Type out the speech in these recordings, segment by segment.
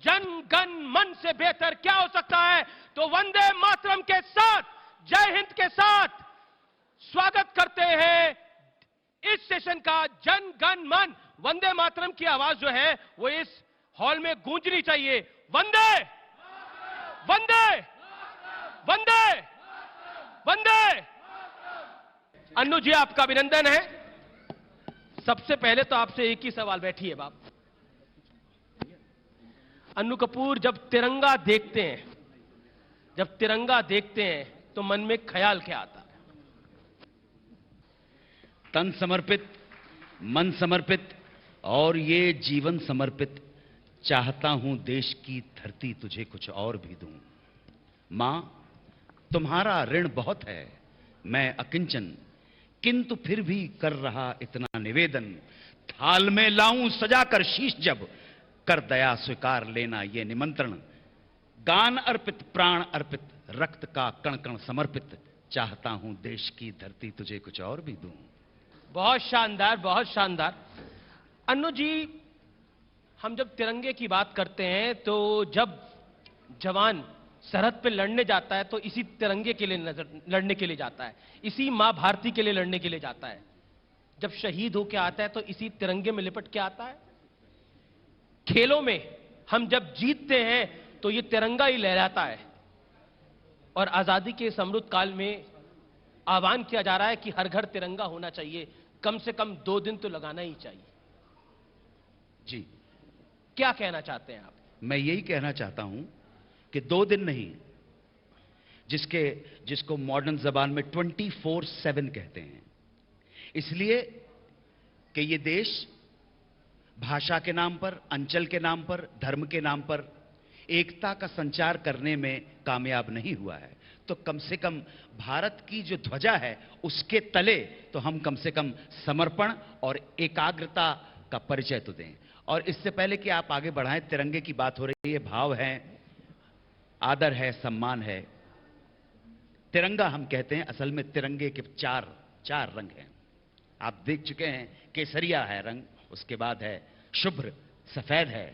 जन गण मन से बेहतर क्या हो सकता है। तो वंदे मातरम के साथ, जय हिंद के साथ स्वागत करते हैं इस सेशन का। जन गण मन, वंदे मातरम की आवाज जो है वो इस हॉल में गूंजनी चाहिए। वंदे वंदे वंदे वंदे। अन्नू जी, आपका अभिनंदन है। सबसे पहले तो आपसे एक ही सवाल, बैठिए बाप। अन्नू कपूर, जब तिरंगा देखते हैं, जब तिरंगा देखते हैं तो मन में ख्याल क्या आता है? तन समर्पित, मन समर्पित और ये जीवन समर्पित, चाहता हूं देश की धरती तुझे कुछ और भी दूं। मां, तुम्हारा ऋण बहुत है, मैं अकिंचन, किंतु फिर भी कर रहा इतना निवेदन। थाल में लाऊं सजाकर शीश जब, कर दया स्वीकार लेना ये निमंत्रण। गान अर्पित, प्राण अर्पित, रक्त का कण कण समर्पित, चाहता हूं देश की धरती तुझे कुछ और भी दूं। बहुत शानदार, बहुत शानदार। अन्नू जी, हम जब तिरंगे की बात करते हैं तो जब जवान सरहद पे लड़ने जाता है तो इसी तिरंगे के लिए लड़ने के लिए जाता है, इसी मां भारती के लिए लड़ने के लिए जाता है। जब शहीद होके आता है तो इसी तिरंगे में लिपट के आता है। खेलों में हम जब जीतते हैं तो ये तिरंगा ही लहराता है। और आजादी के इस अमृत काल में आह्वान किया जा रहा है कि हर घर तिरंगा होना चाहिए, कम से कम 2 दिन तो लगाना ही चाहिए। जी, क्या कहना चाहते हैं आप? मैं यही कहना चाहता हूं कि 2 दिन नहीं, जिसको मॉडर्न जबान में 24/7 कहते हैं। इसलिए कि ये देश भाषा के नाम पर, अंचल के नाम पर, धर्म के नाम पर एकता का संचार करने में कामयाब नहीं हुआ है। तो कम से कम भारत की जो ध्वजा है उसके तले तो हम कम से कम समर्पण और एकाग्रता का परिचय तो दें। और इससे पहले कि आप आगे बढ़ाएं, तिरंगे की बात हो रही है, भाव है, आदर है, सम्मान है। तिरंगा हम कहते हैं, असल में तिरंगे के चार रंग हैं। आप देख चुके हैं, केसरिया है रंग, उसके बाद है शुभ्र सफेद है,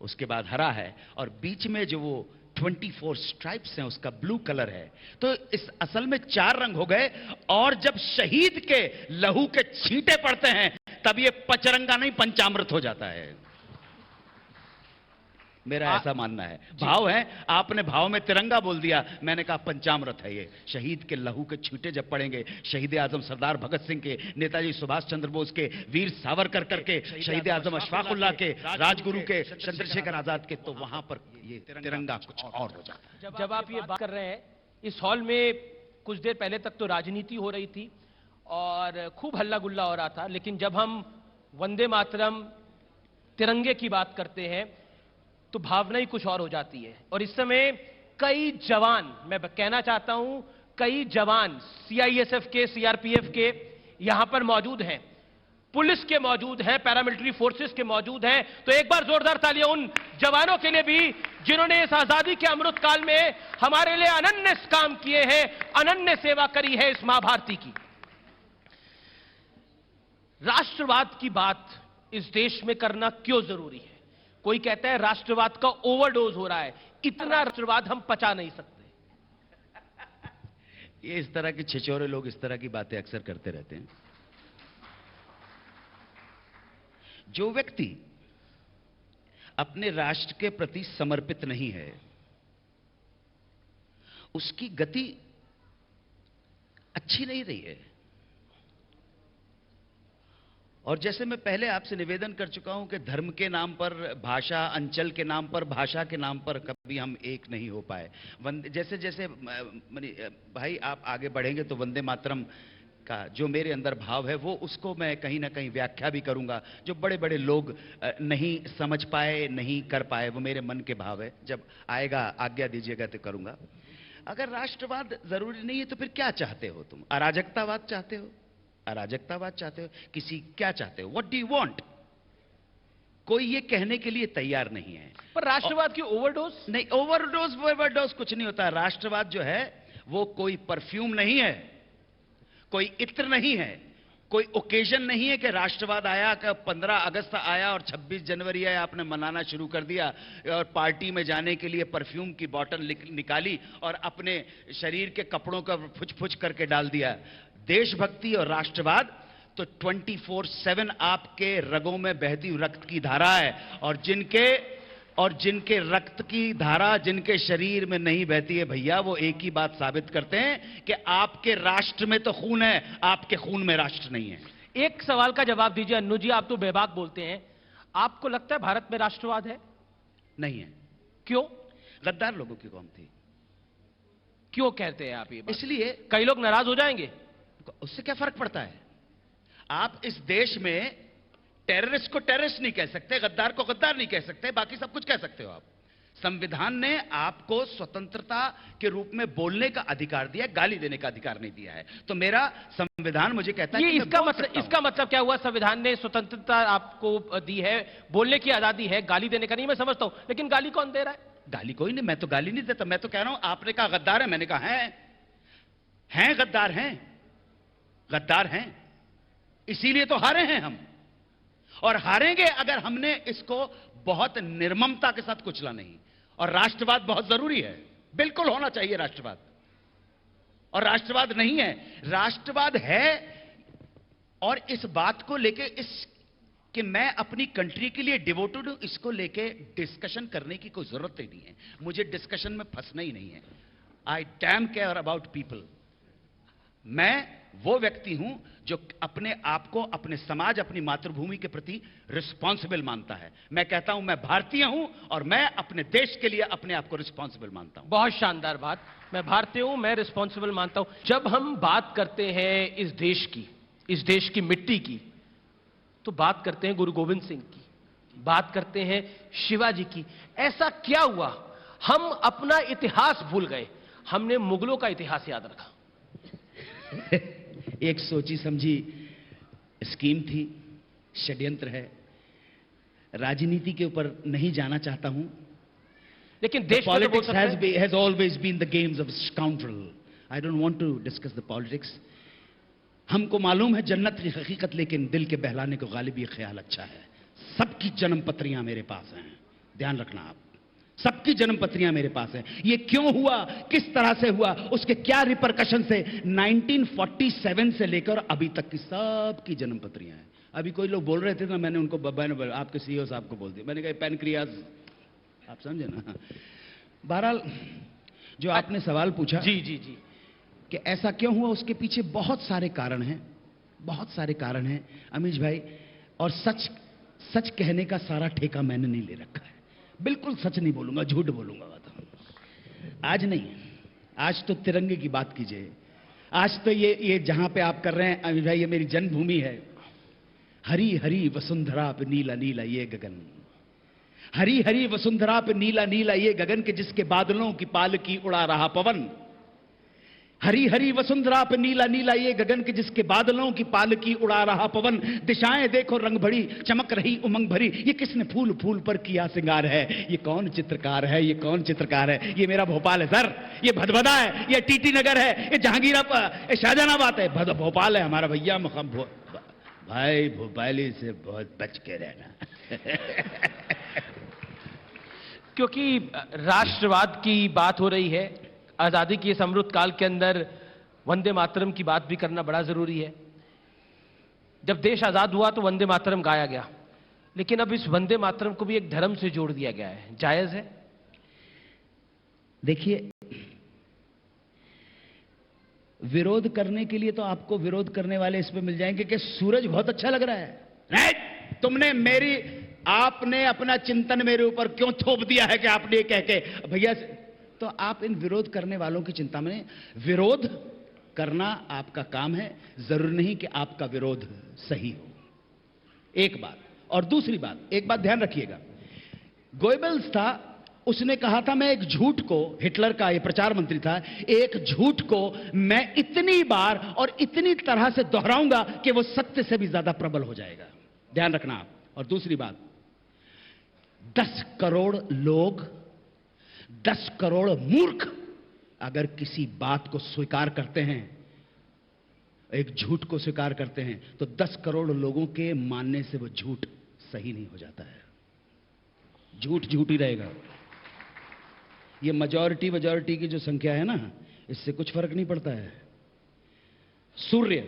उसके बाद हरा है, और बीच में जो वो 24 स्ट्राइप्स हैं उसका ब्लू कलर है। तो इस असल में 4 रंग हो गए। और जब शहीद के लहू के छींटे पड़ते हैं तब ये पचरंगा नहीं पंचामृत हो जाता है। मेरा ऐसा मानना है। भाव है, आपने भाव में तिरंगा बोल दिया, मैंने कहा पंचामृत है ये। शहीद के लहू के छींटे जब पड़ेंगे, शहीद आजम सरदार भगत सिंह के, नेताजी सुभाष चंद्र बोस के, वीर सावरकर के, शहीद आजम अशफाक उल्लाह के, राजगुरु के, चंद्रशेखर आजाद के, तो वहां पर ये तिरंगा कुछ और हो जाता है। जब आप ये बात कर रहे हैं, इस हॉल में कुछ देर पहले तक तो राजनीति हो रही थी और खूब हल्ला गुल्ला हो रहा था, लेकिन जब हम वंदे मातरम, तिरंगे की बात करते हैं तो भावना ही कुछ और हो जाती है। और इस समय कई जवान, मैं कहना चाहता हूं, कई जवान सीआईएसएफ के, सीआरपीएफ के यहां पर मौजूद हैं, पुलिस के मौजूद हैं, पैरामिलिट्री फोर्सेस के मौजूद हैं। तो एक बार जोरदार तालियां उन जवानों के लिए भी जिन्होंने इस आजादी के अमृत काल में हमारे लिए अनन्य काम किए हैं, अनन्य सेवा करी है इस मां भारती की। राष्ट्रवाद की बात इस देश में करना क्यों जरूरी है? कोई कहता है राष्ट्रवाद का ओवरडोज हो रहा है, इतना राष्ट्रवाद हम पचा नहीं सकते। ये इस तरह के छिछोरे लोग इस तरह की बातें अक्सर करते रहते हैं। जो व्यक्ति अपने राष्ट्र के प्रति समर्पित नहीं है, उसकी गति अच्छी नहीं रही है। और जैसे मैं पहले आपसे निवेदन कर चुका हूं कि धर्म के नाम पर, भाषा, अंचल के नाम पर, भाषा के नाम पर कभी हम एक नहीं हो पाए। जैसे जैसे भाई आप आगे बढ़ेंगे तो वंदे मातरम का जो मेरे अंदर भाव है वो, उसको मैं कहीं ना कहीं व्याख्या भी करूंगा। जो बड़े बड़े लोग नहीं समझ पाए, नहीं कर पाए, वो मेरे मन के भाव है। जब आएगा, आज्ञा दीजिएगा तो करूंगा। अगर राष्ट्रवाद जरूरी नहीं है तो फिर क्या चाहते हो तुम? अराजकतावाद चाहते हो? अराजकतावाद चाहते हो? किसी क्या चाहते हो? What do you want? कोई ये कहने के लिए तैयार नहीं है। पर राष्ट्रवाद की ओवरडोज नहीं, ओवरडोज कुछ नहीं होता। राष्ट्रवाद जो है वो कोई परफ्यूम नहीं है, कोई इत्र नहीं है, कोई ओकेजन नहीं है कि राष्ट्रवाद आया, कि 15 अगस्त आया और 26 जनवरी आया, आपने मनाना शुरू कर दिया और पार्टी में जाने के लिए परफ्यूम की बोतल निकाली और अपने शरीर के कपड़ों का फुच-फुच करके डाल दिया। देशभक्ति और राष्ट्रवाद तो 24/7 आपके रगों में बहती हुई रक्त की धारा है, और जिनके रक्त की धारा जिनके शरीर में नहीं बहती है भैया, वो एक ही बात साबित करते हैं कि आपके राष्ट्र में तो खून है, आपके खून में राष्ट्र नहीं है। एक सवाल का जवाब दीजिए अन्नू जी, आप तो बेबाक बोलते हैं, आपको लगता है भारत में राष्ट्रवाद है? नहीं है। क्यों? गद्दार लोगों की कौम थी। क्यों कहते हैं आप ये बात? इसलिए कई लोग नाराज हो जाएंगे। उससे क्या फर्क पड़ता है? आप इस देश में टेररिस्ट को टेररिस्ट नहीं कह सकते, गद्दार को गद्दार नहीं कह सकते, बाकी सब कुछ कह सकते हो आप। संविधान ने आपको स्वतंत्रता के रूप में बोलने का अधिकार दिया, गाली देने का अधिकार नहीं दिया है। तो मेरा संविधान मुझे कहता है कि इसका मतलब क्या हुआ? संविधान ने स्वतंत्रता आपको दी है, बोलने की आजादी है, गाली देने का नहीं, मैं समझता हूं, लेकिन गाली कौन दे रहा है? गाली कोई नहीं, मैं तो गाली नहीं देता। मैं तो कह रहा हूं आपने कहा गद्दार है, मैंने कहा हैं गद्दार हैं, गद्दार हैं, इसीलिए तो हारे हैं हम, और हारेंगे अगर हमने इसको बहुत निर्ममता के साथ कुचला नहीं। और राष्ट्रवाद बहुत जरूरी है, बिल्कुल होना चाहिए राष्ट्रवाद, और राष्ट्रवाद नहीं है, राष्ट्रवाद है। और इस बात को लेके कि मैं अपनी कंट्री के लिए डिवोटेड हूं, इसको लेके डिस्कशन करने की कोई जरूरत ही नहीं है। मुझे डिस्कशन में फंसना ही नहीं है। आई डैम केयर अबाउट पीपल। मैं वो व्यक्ति हूं जो अपने आप को, अपने समाज, अपनी मातृभूमि के प्रति रिस्पॉन्सिबल मानता है। मैं कहता हूं मैं भारतीय हूं और मैं अपने देश के लिए अपने आप को रिस्पॉन्सिबल मानता हूं। बहुत शानदार बात। मैं भारतीय हूं, मैं रिस्पॉन्सिबल मानता हूं। जब हम बात करते हैं इस देश की मिट्टी की, तो बात करते हैं गुरु गोविंद सिंह की, बात करते हैं शिवाजी की। ऐसा क्या हुआ हम अपना इतिहास भूल गए? हमने मुगलों का इतिहास याद रखा। एक सोची समझी स्कीम थी, षड्यंत्र है। राजनीति के ऊपर नहीं जाना चाहता हूं, लेकिन देश politics has always been the games of scoundrel. I don't want to discuss the politics. हमको मालूम है जन्नत की हकीकत, लेकिन दिल के बहलाने को गालिब ये ख्याल अच्छा है। सबकी जन्म पत्रियां मेरे पास हैं, ध्यान रखना आप, सबकी जन्म पत्रियां मेरे पास हैं। ये क्यों हुआ, किस तरह से हुआ, उसके क्या रिपरकशन से 1947 से लेकर अभी तक की सबकी जन्म पत्रियां हैं। अभी कोई लोग बोल रहे थे ना, मैंने उनको आपके सीईओ साहब को बोल दिया, मैंने कहा पैनक्रियाज, आप समझे ना। बहरहाल जो आपने सवाल पूछा जी जी जी कि ऐसा क्यों हुआ, उसके पीछे बहुत सारे कारण हैं, बहुत सारे कारण हैं अमीश भाई। और सच कहने का सारा ठेका मैंने नहीं ले रखा है, बिल्कुल सच नहीं बोलूंगा, झूठ बोलूंगा। आज नहीं, आज तो तिरंगे की बात कीजिए। आज तो ये जहां पे आप कर रहे हैं अमीश भाई, ये मेरी जन्मभूमि है। हरी हरी वसुंधरा पे नीला नीला ये गगन, हरी हरी वसुंधरा पे नीला नीला ये गगन के जिसके बादलों की पालकी उड़ा रहा पवन। हरी हरी वसुंधरा पे नीला नीला ये गगन के जिसके बादलों की पालकी उड़ा रहा पवन। दिशाएं देखो रंग भरी, चमक रही उमंग भरी, ये किसने फूल फूल पर किया सिंगार है, ये कौन चित्रकार है, ये कौन चित्रकार है। ये मेरा भोपाल है सर, ये भदभदा है, ये टीटी नगर है, ये जहांगीराबाद, शाहजहानाबाद है, भोपाल है हमारा भैया। भाई भोपाली से बहुत बच के रहना। क्योंकि राष्ट्रवाद की बात हो रही है, आजादी के इस अमृत काल के अंदर वंदे मातरम की बात भी करना बड़ा जरूरी है। जब देश आजाद हुआ तो वंदे मातरम गाया गया, लेकिन अब इस वंदे मातरम को भी एक धर्म से जोड़ दिया गया है, जायज है? देखिए, विरोध करने के लिए तो आपको विरोध करने वाले इसमें मिल जाएंगे कि सूरज बहुत अच्छा लग रहा है। नहीं, तुमने आपने अपना चिंतन मेरे ऊपर क्यों थोप दिया है कि आपने कह के भैया, तो आप इन विरोध करने वालों की चिंता में, विरोध करना आपका काम है, जरूरी नहीं कि आपका विरोध सही हो। एक बात, और दूसरी बात, एक बात ध्यान रखिएगा, गोएबल्स था, उसने कहा था मैं एक झूठ को, हिटलर का ये प्रचार मंत्री था, एक झूठ को मैं इतनी बार और इतनी तरह से दोहराऊंगा कि वो सत्य से भी ज्यादा प्रबल हो जाएगा। ध्यान रखना आप। और दूसरी बात, 10 करोड़ लोग, 10 करोड़ मूर्ख अगर किसी बात को स्वीकार करते हैं एक झूठ को स्वीकार करते हैं तो 10 करोड़ लोगों के मानने से वो झूठ सही नहीं हो जाता है। झूठ झूठ ही रहेगा। ये मेजॉरिटी की जो संख्या है ना, इससे कुछ फर्क नहीं पड़ता है। सूर्य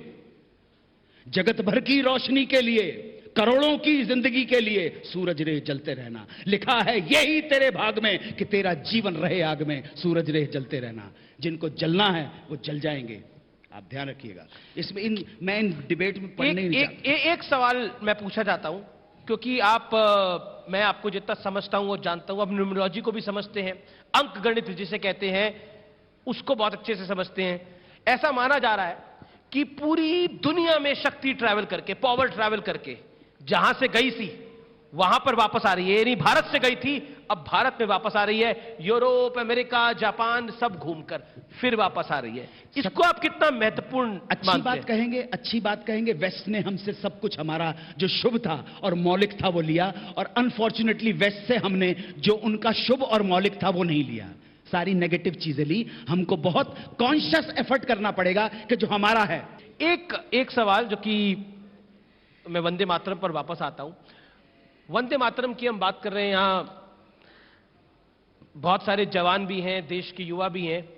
जगत भर की रोशनी के लिए, करोड़ों की जिंदगी के लिए सूरज रे जलते रहना। लिखा है यही तेरे भाग में कि तेरा जीवन रहे आग में, सूरज रे जलते रहना। जिनको जलना है वो जल जाएंगे, आप ध्यान रखिएगा। इसमें मैं इन डिबेट में पढ़ने नहीं चाहता। एक सवाल मैं पूछना चाहता हूं, क्योंकि मैं आपको जितना समझता हूं और जानता हूं, आप न्यूमरोलॉजी को भी समझते हैं, अंक गणित जिसे कहते हैं उसको बहुत अच्छे से समझते हैं। ऐसा माना जा रहा है कि पूरी दुनिया में शक्ति ट्रैवल करके, पावर ट्रैवल करके जहां से गई थी वहां पर वापस आ रही है। यानी भारत से गई थी, अब भारत में वापस आ रही है। यूरोप, अमेरिका, जापान सब घूमकर फिर वापस आ रही है। इसको आप कितना महत्वपूर्ण अच्छी बात कहेंगे। वेस्ट ने हमसे सब कुछ, हमारा जो शुभ था और मौलिक था वो लिया, और अनफॉर्चुनेटली वेस्ट से हमने जो उनका शुभ और मौलिक था वो नहीं लिया, सारी नेगेटिव चीजें ली। हमको बहुत कॉन्शियस एफर्ट करना पड़ेगा कि जो हमारा है। एक सवाल, जो कि मैं वंदे मातरम पर वापस आता हूं। वंदे मातरम की हम बात कर रहे हैं, यहां बहुत सारे जवान भी हैं, देश के युवा भी हैं।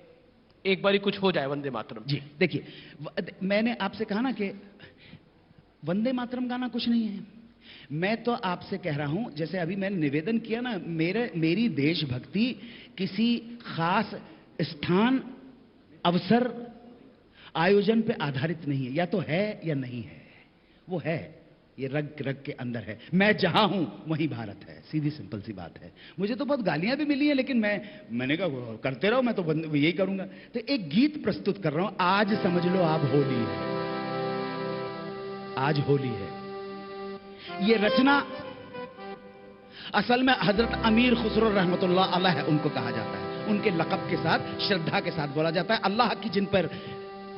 एक बारी कुछ हो जाए वंदे मातरम। जी देखिए, मैंने आपसे कहा ना कि वंदे मातरम गाना कुछ नहीं है। मैं तो आपसे कह रहा हूं, जैसे अभी मैंने निवेदन किया ना, मेरी देशभक्ति किसी खास स्थान, अवसर, आयोजन पे आधारित नहीं है। या तो है या नहीं है, वो है, ये रग रग के अंदर है। मैं जहां हूं वहीं भारत है, सीधी सिंपल सी बात है। मुझे तो बहुत गालियां भी मिली हैं, लेकिन मैंने कहा करते रहो, मैं तो यही करूंगा। तो एक गीत प्रस्तुत कर रहा हूं। आज समझ लो आप होली है, आज होली है। ये रचना असल में हजरत अमीर खुसरो रहमतुल्लाह अलैह उनको कहा जाता है। उनके लक़ब के साथ, श्रद्धा के साथ बोला जाता है। अल्लाह की जिन पर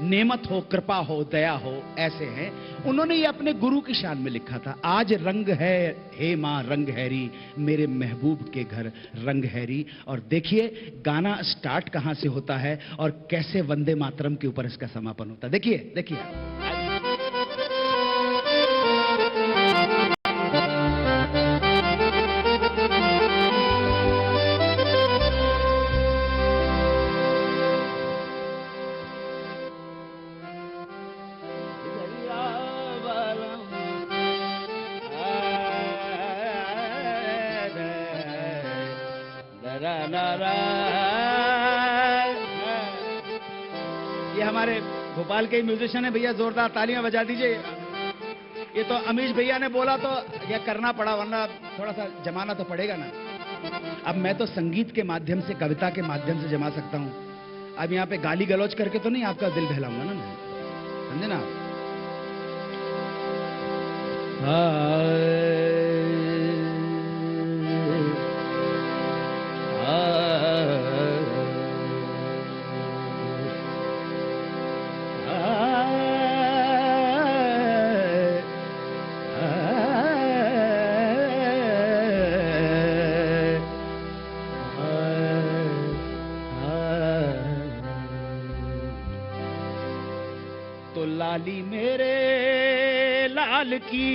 नेमत हो, कृपा हो, दया हो, ऐसे हैं। उन्होंने ये अपने गुरु की शान में लिखा था। आज रंग है हे मां रंग हैरी, मेरे महबूब के घर रंग हैरी। और देखिए गाना स्टार्ट कहां से होता है और कैसे वंदे मातरम के ऊपर इसका समापन होता है। देखिए देखिए। ये हमारे भोपाल के म्यूजिशियन है भैया, जोरदार तालियां बजा दीजिए। ये तो अमीश भैया ने बोला तो यह करना पड़ा, वरना थोड़ा सा जमाना तो पड़ेगा ना। अब मैं तो संगीत के माध्यम से, कविता के माध्यम से जमा सकता हूं। अब यहां पे गाली गलौज करके तो नहीं आपका दिल बहलाऊंगा ना मैं, समझे ना आप? तो लाली मेरे लाल की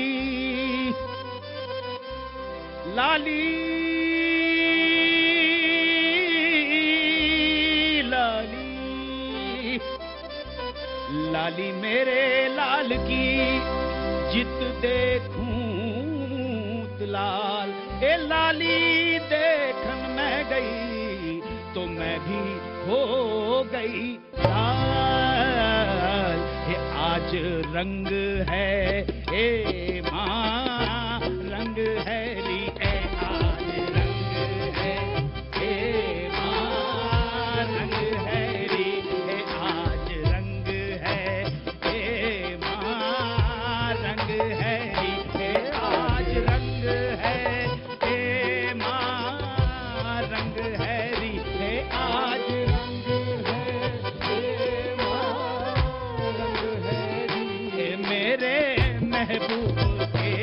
लाली लाली लाली मेरे लाल की जित देखूं लाल। ए लाली देखन मैं गई तो मैं भी हो गई लाल। ये आज रंग है ए मां रंग है री, ए आज रंग है ए मां रंग है री, ए आज रंग है ए मां रंग है री, ए आज रंग है ए मां रंग है री, ए आज रंग है ए मां रंग है री। ए मेरे महबूब के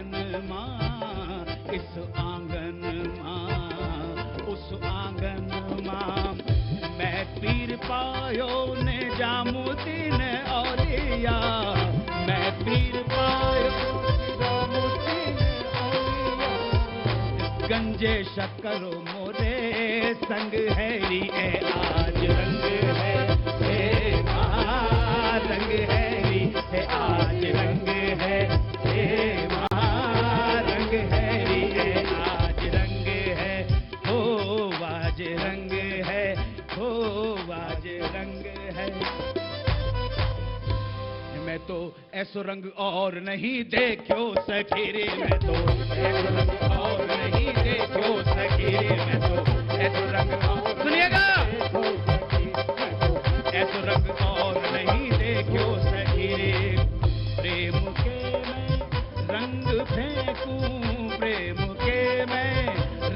आंगन मां, इस आंगन मां, उस आंगन मां, मैं पीर पायो ने जामुद्दीन औलिया, मैं पीर पायो जामुद्दीन औलिया, गंजे शक्करो मोरे संग हैरी ए आज रंग है, हे मां रंग हैरी है आज रंग है, हे मां रंग हैरी है आज रंग है, हो आज रंग है, हो आज रंग है। मैं तो ऐसो रंग और नहीं देखो सखी रे, मैं तो ऐसो रंग और नहीं देखो सखी रे, मैं तो ऐसो रंग और सुनिएगा, ऐसो रंग और नहीं देखो सखी रे, प्रेम के मैं रंग फेंकूं, प्रेम के मैं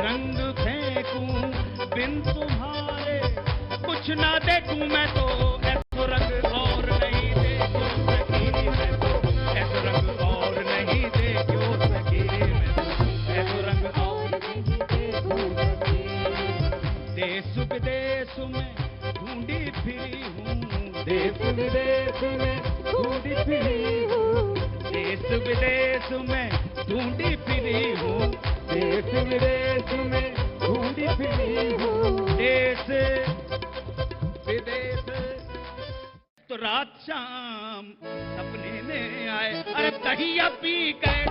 रंग फेंकूं, बिन तुम्हारे कुछ ना देखूं, मैं तो ऐसो रंग और नहीं देखो सखी रे, मैं तो ऐसो रंग और नहीं देखो सखी रे, मैं तो ऐसो रंग और नहीं देखो सखी, देश विदेश में ढूंढी फिरी हूँ, देश विदेश में ढूंढी फिरी हूँ, देश विदेश में ढूंढी फिरी हूँ, देश विदेश में ढूंढी फिरी हूँ, देश विदेश। तो रात शाम सपने में आए, अरे दहिया पी गए,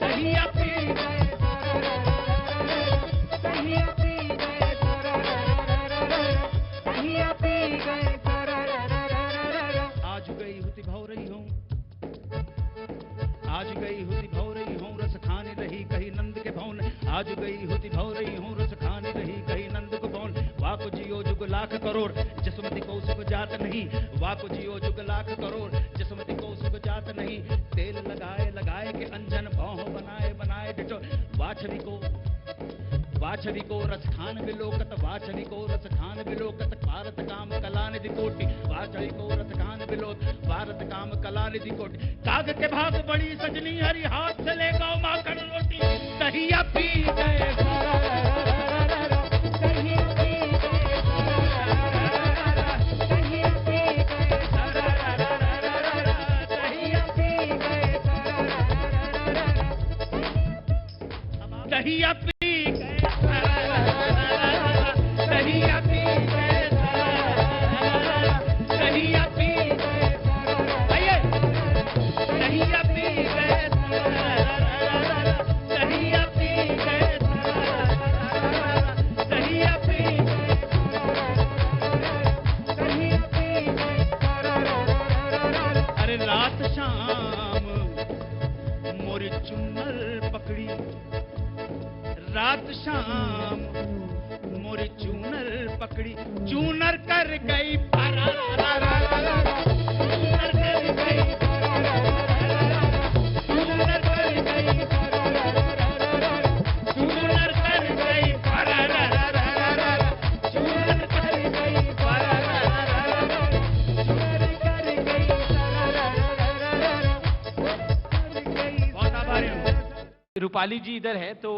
दहिया पी गए, दहिया पी गए, दहिया पी गए, आज गई हुती भाव रही हूँ, आज गई हुती भाव रही हूँ, रस खाने रही कहीं नंद के भवन, आज गई होती भाव रही हूँ, रस खाने रही कहीं नंद को भवन, वाको जियो जुग लाख करोड़, जसमती को सुख जात नहीं, वाको जियो जुग लाख करोड़, जसमती को सुख जात नहीं, तेल लगाए लगाए के अंजन भौं बनाए बनाए डिटो, वाछवी को रस खान विलोकत, वाछवी को रस खान विलोकत, भारत काम कला निधि कोटि, वाछवी को रस खान विलोक, भारत काम कला निधि कोटि, काग के भाग बड़ी सजनी हरी, हाथ से ले गौ माखन रोटी, दहिया पी गए, दहिया पी गए, दहिया पी गए, दहिया पी गए, दहिया पी रात शाम मोरी चूनर पकड़ी, चूनर कर गई चूनर कर गई, चूनर कर गई, चूनर कर गई, चूनर कर गई, बहुत आभारी हूँ। रूपाली जी इधर है, तो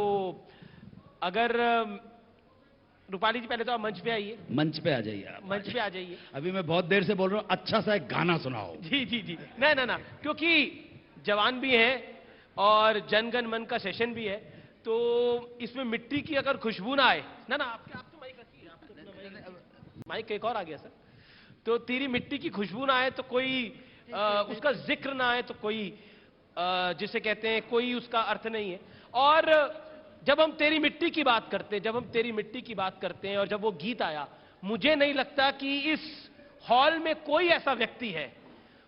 अगर रूपाली जी पहले तो आप मंच पे आइए, मंच पे आ जाइए, आप मंच पे आ जाइए। अभी मैं बहुत देर से बोल रहा हूँ, अच्छा सा एक गाना सुनाओ। जी जी जी, ना, क्योंकि जवान भी हैं और जनगण मन का सेशन भी है, तो इसमें मिट्टी की अगर खुशबू ना आए, ना आप तो माइक रखिए, आप तो माइक एक और आ गया सर, तो तेरी मिट्टी की खुशबू ना आए तो कोई उसका जिक्र ना आए तो कोई जिसे कहते हैं कोई उसका अर्थ नहीं है। और जब हम तेरी मिट्टी की बात करते हैं, जब हम तेरी मिट्टी की बात करते हैं और जब वो गीत आया, मुझे नहीं लगता कि इस हॉल में कोई ऐसा व्यक्ति है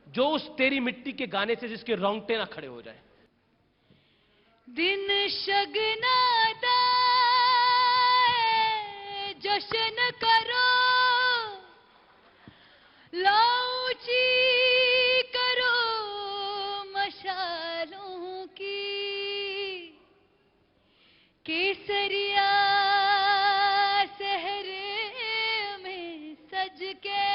जो उस तेरी मिट्टी के गाने से जिसके रोंगटे ना खड़े हो जाए। दिन शगना दा जश्न करो, लाऊची करो मशालों की, केसरिया सहरे में सज के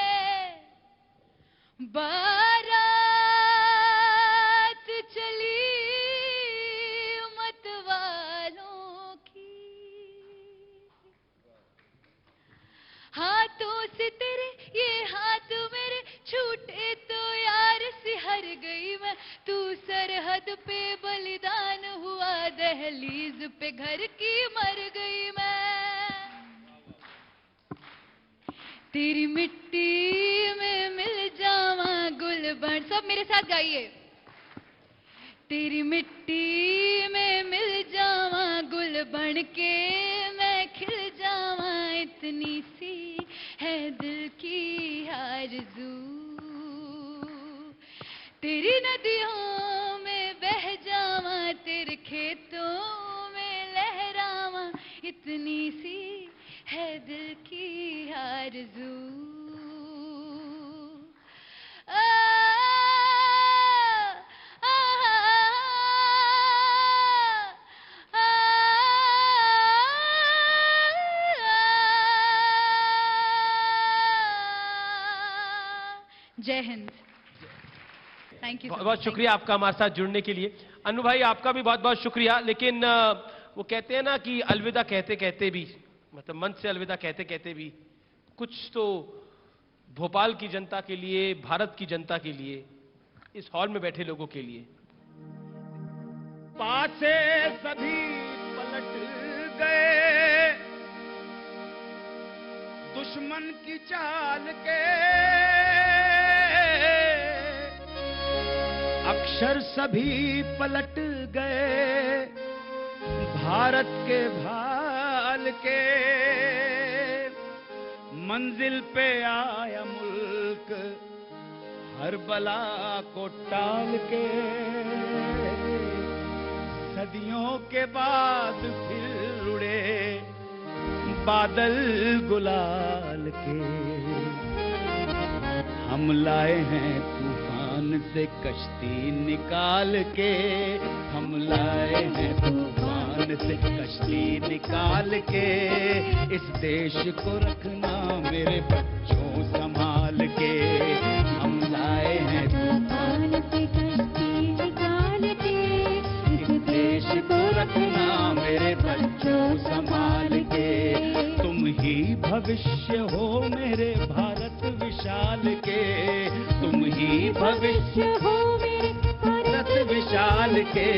सरहद पे बलिदान हुआ, दहलीज पे घर की मर गई मैं। तेरी मिट्टी में मिल जावा गुल बन, सब मेरे साथ गाइए। तेरी मिट्टी में मिल जावा गुल बन के मैं खिल जावा, इतनी सी है दिल की आरज़ू। तेरी नदियों में बह जावा, तेरे खेतों में लहरावा, इतनी सी है दिल की आरज़ू। जय हिंद। Thank you. बहुत बहुत शुक्रिया आपका हमारे साथ जुड़ने के लिए। अनु भाई आपका भी बहुत बहुत शुक्रिया। लेकिन वो कहते हैं ना कि अलविदा कहते कहते भी, मतलब मन से अलविदा कहते कहते भी कुछ तो भोपाल की जनता के लिए, भारत की जनता के लिए, इस हॉल में बैठे लोगों के लिए। पासे सभी पलट गए दुश्मन की चाल के, अक्षर सभी पलट गए भारत के भाल के। मंजिल पे आया मुल्क हर बला को टाल के, सदियों के बाद फिर उड़े बादल गुलाल के। हम लाए हैं तूफान से कश्ती निकाल के, हम लाए हैं तूफान से कश्ती निकाल के। इस देश को रखना मेरे बच्चों संभाल के, हम लाए हैं तूफान से कश्ती निकाल के। इस देश को रखना मेरे बच्चों संभाल के। तुम ही भविष्य हो मेरे भारत विशाल के, तुम ही भविष्य हो मेरे भारत विशाल के।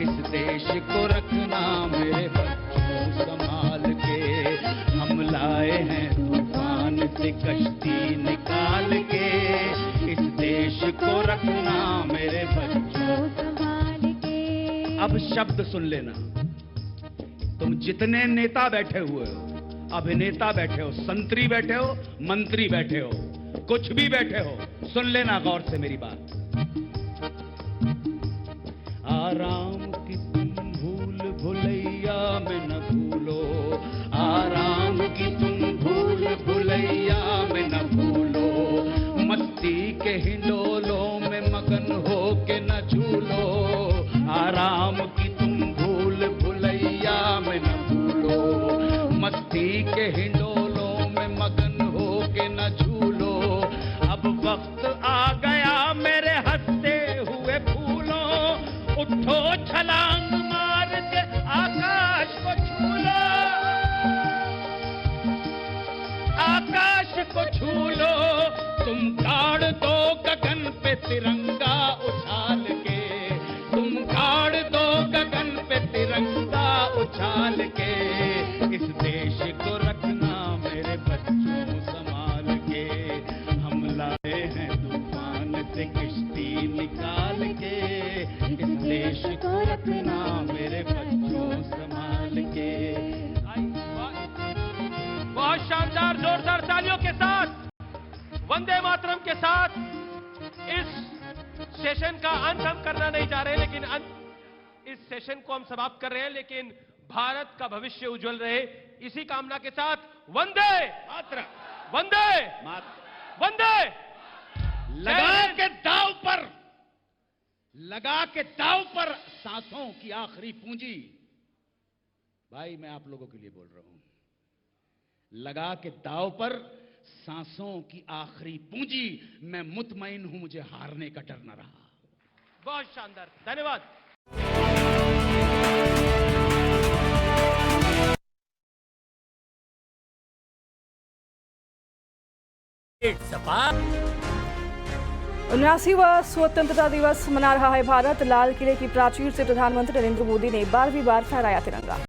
इस देश को रखना मेरे बच्चों संभाल के, हम लाए हैं तूफान से कश्ती निकाल के। इस देश को रखना मेरे बच्चों संभाल के। अब शब्द सुन लेना, तुम जितने नेता बैठे हुए हो, अभिनेता बैठे हो, संतरी बैठे हो, मंत्री बैठे हो, कुछ भी बैठे हो, सुन लेना गौर से मेरी बात। आराम की तुम भूल भुलैया में न भूलो, आराम की तुम भूल भुलैया में न भूलो। मस्ती के हिंडोलों में मगन हो के न झूलो, आराम की तुम भूल भुलैया में न भूलो। मस्ती के हिंडोलों में मगन हो के न झूलो। अब वक्त आ गया मेरे हंसते हुए फूलों, उठो छलांग मार के आकाश को छू लो, आकाश को छू लो। तुम गाड़ दो गगन पे तिरंगा उछाल के, तुम गाड़ दो गगन पे तिरंगा उछाल के। इस देश को रखना मेरे बच्चों संभाल के, हम लाए हैं तूफान से कश्ती निकाल के। इस देश को रखना मेरे बच्चों संभाल के। बहुत शानदार जोरदार तालियों के साथ, वंदे मातरम के साथ इस सेशन का अंत हम करना नहीं चाह रहे, लेकिन इस सेशन को हम समाप्त कर रहे हैं। लेकिन भारत का भविष्य उज्जवल रहे, इसी कामना के साथ वंदे मातरम, वंदे मातरम। वंदे। लगा के दांव पर, लगा के दांव पर सांसों की आखिरी पूंजी। भाई मैं आप लोगों के लिए बोल रहा हूं, लगा के दांव पर सांसों की आखिरी पूंजी। मैं मुतमईन हूं, मुझे हारने का डर न रहा। बहुत शानदार, धन्यवाद। सपा 79वां स्वतंत्रता दिवस मना रहा है भारत। लाल किले की प्राचीर से प्रधानमंत्री नरेंद्र मोदी ने 12वीं बार फहराया तिरंगा।